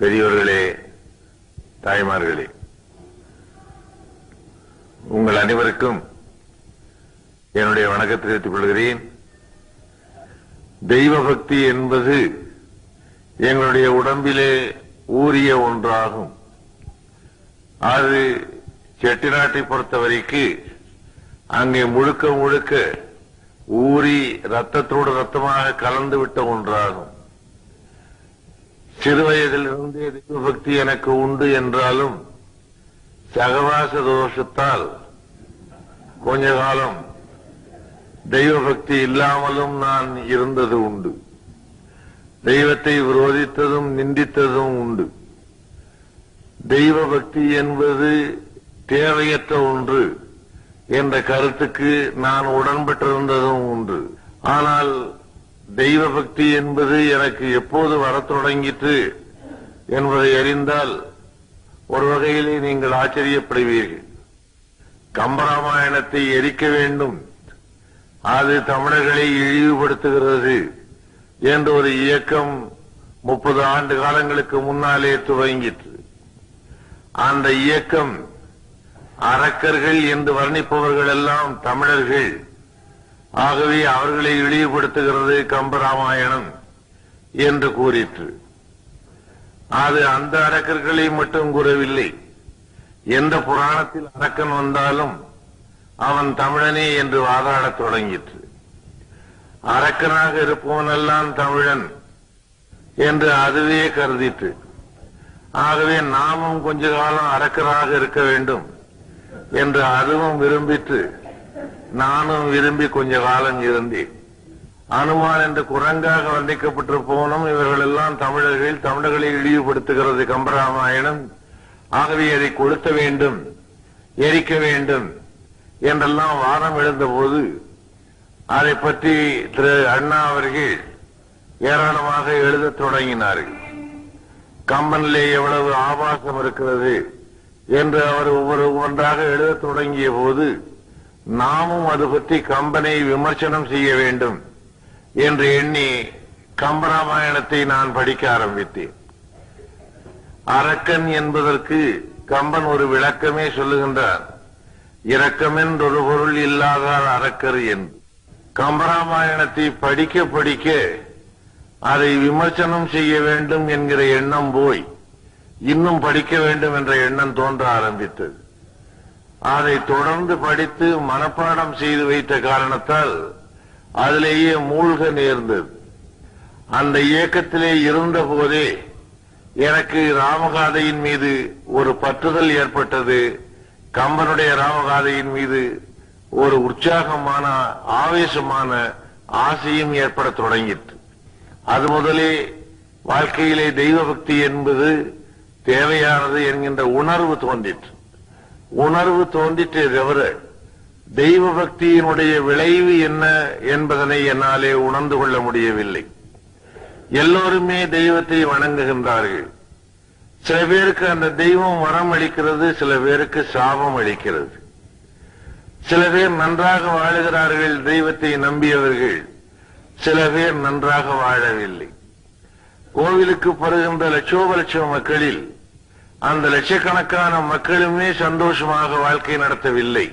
பெரியோர்களே, தாய்மார்களே, உங்கள் அனைவருக்கும் என்னுடைய வணக்கத்தை தெரிவித்துக் கொள்கிறேன். தெய்வ பக்தி என்பது எங்களுடைய உடம்பிலே ஊறிய ஒன்றாகும். அது செட்டிநாட்டை பொறுத்தவரைக்கு அங்கே முழுக்க முழுக்க ஊறி ரத்தத்தோடு ரத்தமாக கலந்துவிட்ட ஒன்றாகும். சிறுவயதிலிருந்தே தெய்வ பக்தி எனக்கு உண்டு என்றாலும் சகவாச தோஷத்தால் கொஞ்ச காலம் தெய்வ பக்தி இல்லாமலும் நான் இருந்தது உண்டு. தெய்வத்தை விரோதித்ததும் நிந்தித்ததும் உண்டு. தெய்வ பக்தி என்பது தேவையற்ற ஒன்று என்ற கருத்துக்கு நான் உடன்பட்டிருந்ததும் உண்டு. ஆனால் தெய்வ பக்தி என்பது எனக்கு எப்போது வரத் தொடங்கிற்று என்பதை அறிந்தால் ஒரு வகையிலே நீங்கள் ஆச்சரியப்படுவீர்கள். கம்பராமாயணத்தை எரிக்க வேண்டும், அது தமிழர்களை இழிவுபடுத்துகிறது என்ற ஒரு இயக்கம் 30 ஆண்டு காலங்களுக்கு முன்னாலே துவங்கிற்று. அந்த இயக்கம் அரக்கர்கள் என்று வர்ணிப்பவர்கள் எல்லாம் தமிழர்கள், ஆகவே அவர்களை இழிவுபடுத்துகிறது கம்பராமாயணம் என்று கூறிற்று. அது அந்த அரக்கர்களை மட்டும் கூறவில்லை. எந்த புராணத்தில் அரக்கன் வந்தாலும் அவன் தமிழனே என்று வாதாடத் தொடங்கிற்று. அரக்கனாக இருப்பவனெல்லாம் தமிழன் என்று அதுவே கருதிற்று. ஆகவே நாமும் கொஞ்ச காலம் அரக்கராக இருக்க வேண்டும் என்று அதுவும் விரும்பிற்று. நானும் விரும்பி கொஞ்ச காலம் இருந்தேன். அனுமான் என்ற குரங்காக வர்ணிக்கப்பட்டு போனும் இவர்கள் எல்லாம் தமிழர்கள், தமிழர்களை இழிவுபடுத்துகிறது கம்பராமாயணம், ஆகவே அதை கொளுத்த வேண்டும், எரிக்க வேண்டும் என்றெல்லாம் வாதம் எழுந்த போது அதை பற்றி திரு அண்ணா அவர்கள் ஏராளமாக எழுதத் தொடங்கினார்கள். கம்பனிலே எவ்வளவு ஆபாசம் இருக்கிறது என்று அவர் ஒவ்வொன்றாக எழுதத் தொடங்கிய போது நாமும் அது பற்றி கம்பனை விமர்சனம் செய்ய வேண்டும் என்று எண்ணி கம்பராமாயணத்தை நான் படிக்க ஆரம்பித்தேன். அரக்கன் என்பதற்கு கம்பன் ஒரு விளக்கமே சொல்லுகின்றார். இரக்கமென்றொரு பொருள் இல்லாதார் அரக்கர் என்று. கம்பராமாயணத்தை படிக்க படிக்க அதை விமர்சனம் செய்ய வேண்டும் என்கிற எண்ணம் போய் இன்னும் படிக்க வேண்டும் என்ற எண்ணம் தோன்ற ஆரம்பித்தது. அதை தொடர்ந்து படித்து மனப்பாடம் செய்து வைத்த காரணத்தால் அதிலேயே மூழ்க நேர்ந்தது. அந்த இயக்கத்திலே இருந்த போதே எனக்கு ராமகாதையின் மீது ஒரு பற்றுதல் ஏற்பட்டது. கம்பனுடைய ராமகாதையின் மீது ஒரு உற்சாகமான ஆவேசமான ஆசையும் ஏற்பட தொடங்கிற்று. அது முதலே வாழ்க்கையிலே தெய்வ பக்தி என்பது தேவையானது என்கின்ற உணர்வு தோன்றிற்று. உணர்வு தோன்றிற்றே தவிர தெய்வ பக்தியினுடைய விளைவு என்ன என்பதனை என்னாலே உணர்ந்து கொள்ள முடியவில்லை. எல்லோருமே தெய்வத்தை வணங்குகின்றார்கள். சில பேருக்கு அந்த தெய்வம் வரம் அளிக்கிறது, சில பேருக்கு சாபம் அளிக்கிறது. சில பேர் நன்றாக வாழுகிறார்கள் தெய்வத்தை நம்பியவர்கள், சில பேர் நன்றாக வாழவில்லை. கோவிலுக்கு வருகின்ற லட்சோப லட்சம் மக்களில் அந்த லட்சக்கணக்கான மக்களுமே சந்தோஷமாக வாழ்க்கை நடத்தவில்லை.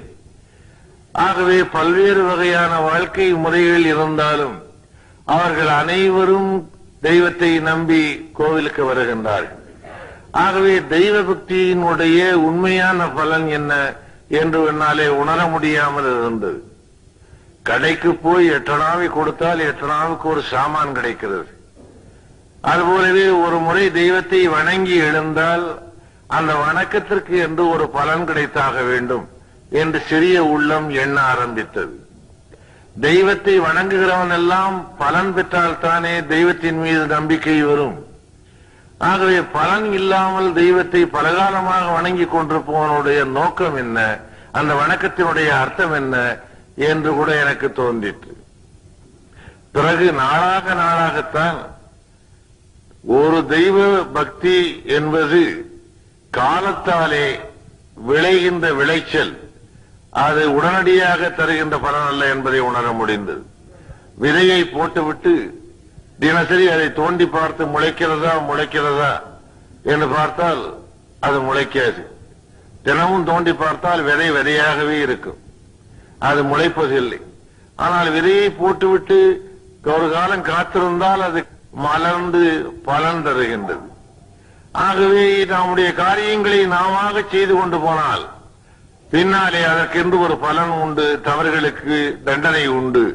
ஆகவே பல்வேறு வகையான வாழ்க்கை முறைகள் இருந்தாலும் அவர்கள் அனைவரும் தெய்வத்தை நம்பி கோவிலுக்கு வருகின்றார்கள். ஆகவே தெய்வ பக்தியினுடைய உண்மையான பலன் என்ன என்று என்னாலே உணர முடியாமல் இருந்தது. கடைக்கு போய் 8 அணாவை கொடுத்தால் 8 அணாவுக்கு ஒரு சாமான் கிடைக்கிறது. அதுபோலவே ஒரு முறை தெய்வத்தை வணங்கி எழுந்தால் அந்த வணக்கத்திற்கு என்று ஒரு பலன் கிடைத்தாக வேண்டும் என்று சிறிய உள்ளம் எண்ண ஆரம்பித்தது. தெய்வத்தை வணங்குகிறவன் எல்லாம் பலன் பெற்றால் தானே தெய்வத்தின் மீது நம்பிக்கை வரும். ஆகவே பலன் இல்லாமல் தெய்வத்தை பலகாலமாக வணங்கி கொண்டிருப்பவனுடைய நோக்கம் என்ன, அந்த வணக்கத்தினுடைய அர்த்தம் என்ன என்று கூட எனக்கு தோன்றிற்று. பிறகு நாளாக நாளாகத்தான் ஒரு தெய்வ பக்தி என்பது காலத்தாலே விளைகின்ற விளைச்சல், அது உடனடியாக தருகின்ற பலன் அல்ல என்பதை உணர முடிந்தது. விதையை போட்டுவிட்டு தினசரி அதை தோண்டி பார்த்து முளைக்கிறதா என்று பார்த்தால் அது முளைக்காது. தினமும் தோண்டி பார்த்தால் விதை விதையாகவே இருக்கும், அது முளைப்பதில்லை. ஆனால் விதையை போட்டுவிட்டு ஒரு காலம் காத்திருந்தால் அது மலர்ந்து பலன் தருகின்றது. ஆகவே நம்முடைய காரியங்களை நாம செய்து கொண்டு போனால் பின்னாலே அதற்கென்று ஒரு பலன் உண்டு, தவறுகளுக்கு தண்டனை உண்டு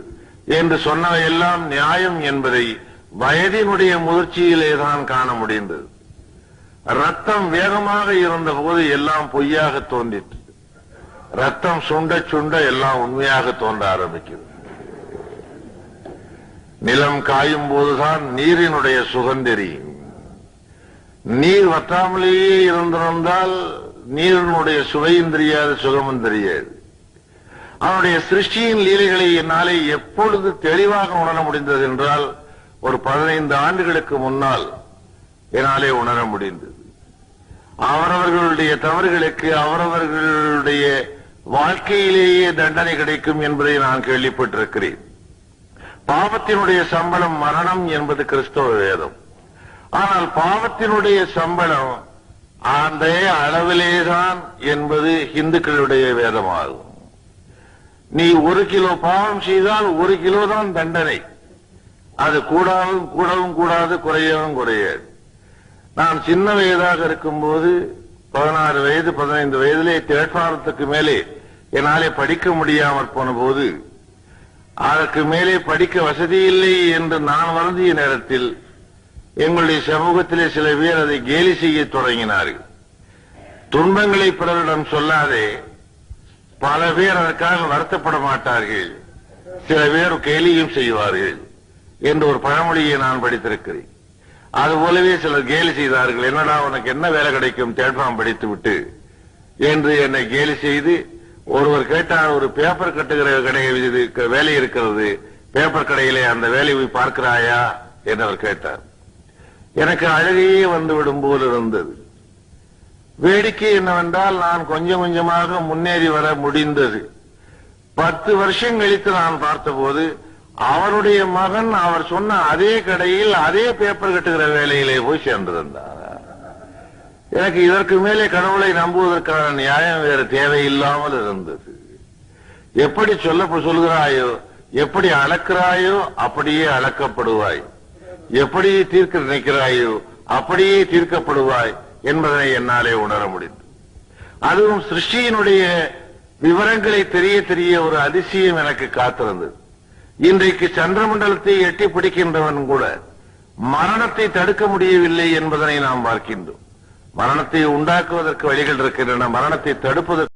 என்று சொன்னவையெல்லாம் நியாயம் என்பதை வயதினுடைய முதிர்ச்சியிலே தான் காண முடிந்தது. ரத்தம் வேகமாக இருந்த போது எல்லாம் பொய்யாக தோன்றிற்று. ரத்தம் சுண்ட சுண்ட எல்லாம் உண்மையாக தோன்ற ஆரம்பிக்கிறது. நிலம் காயும் போதுதான் நீரினுடைய சுகம் தெரியும். நீர் வற்றாமலேயே இருந்திருந்தால் நீரினுடைய சுவையும் தெரியாது, சுகமும் தெரியாது. அவனுடைய சிருஷ்டியின் லீலைகளை என்னாலே எப்பொழுது தெளிவாக உணர முடிந்தது என்றால் ஒரு 15 ஆண்டுகளுக்கு முன்னால் என்னாலே உணர முடிந்தது. அவரவர்களுடைய தவறுகளுக்கு அவரவர்களுடைய வாழ்க்கையிலேயே தண்டனை கிடைக்கும் என்பதை நான் கேள்விப்பட்டிருக்கிறேன். பாவத்தினுடைய சம்பளம் மரணம் என்பது கிறிஸ்தவ வேதம். ஆனால் பாவத்தினுடைய சம்பளம் அந்த அளவிலேதான் என்பது இந்துக்களுடைய வேதமாகும். நீ 1 கிலோ பாவம் செய்தால் 1 கிலோ தான் தண்டனை. அது கூடவும் கூடாது, குறையவும் குறையாது. நான் சின்ன வயதாக இருக்கும்போது 16 வயது 15 வயதிலே தேட்பாரத்துக்கு மேலே என்னாலே படிக்க முடியாமற் போன போது, அதற்கு மேலே படிக்க வசதி இல்லை என்று நான் வருந்திய நேரத்தில் எங்களுடைய சமூகத்திலே சில பேர் அதை கேலி செய்ய தொடங்கினார்கள். துன்பங்களை பிறரிடம் சொல்லாதே, பல பேர் அதற்காக வருத்தப்பட மாட்டார்கள், சில பேர் கேலியும் செய்வார்கள் என்று ஒரு பழமொழியை நான் படித்திருக்கிறேன். அதுபோலவே சிலர் கேலி செய்தார்கள். என்னடா உனக்கு என்ன வேலை கிடைக்கும் தேட்பாம் படித்து விட்டு என்று என்னை கேலி செய்து, ஒருவர் கேட்டார், ஒரு பேப்பர் கட்டுகிற கடை வேலை இருக்கிறது, பேப்பர் கடையிலே அந்த வேலையை பார்க்கிறாயா என்று அவர் கேட்டார். எனக்கு அழகையே வந்துவிடும் போல் இருந்தது. வேடிக்கை என்னவென்றால் நான் கொஞ்சம் கொஞ்சமாக முன்னேறி வர முடிந்தது. 10 வருஷம் கழித்து நான் பார்த்தபோது அவருடைய மகன் அவர் சொன்ன அதே கடையில் அதே பேப்பர் கட்டுகிற வேலையிலே போய் சேர்ந்திருந்தார். எனக்கு இதற்கு மேலே கடவுளை நம்புவதற்கான நியாயம் வேறு தேவையில்லாமல் இருந்தது. எப்படி சொல்கிறாயோ, எப்படி அளக்கிறாயோ அப்படியே அளக்கப்படுவாய், எப்படி தீர்க்க நினைக்கிறாயோ அப்படியே தீர்க்கப்படுவாய் என்பதனை என்னாலே உணர முடிந்தது. அதுவும் சிருஷ்டியினுடைய விவரங்களை தெரிய தெரிய ஒரு அதிசயம் எனக்கு காத்திருந்தது. இன்றைக்கு சந்திரமண்டலத்தை எட்டி பிடிக்கின்றவன் கூட மரணத்தை தடுக்க முடியவில்லை என்பதனை நாம் பார்க்கின்றோம். மரணத்தை உண்டாக்குவதற்கு வழிகள் இருக்கின்றன, மரணத்தை தடுப்பதற்கு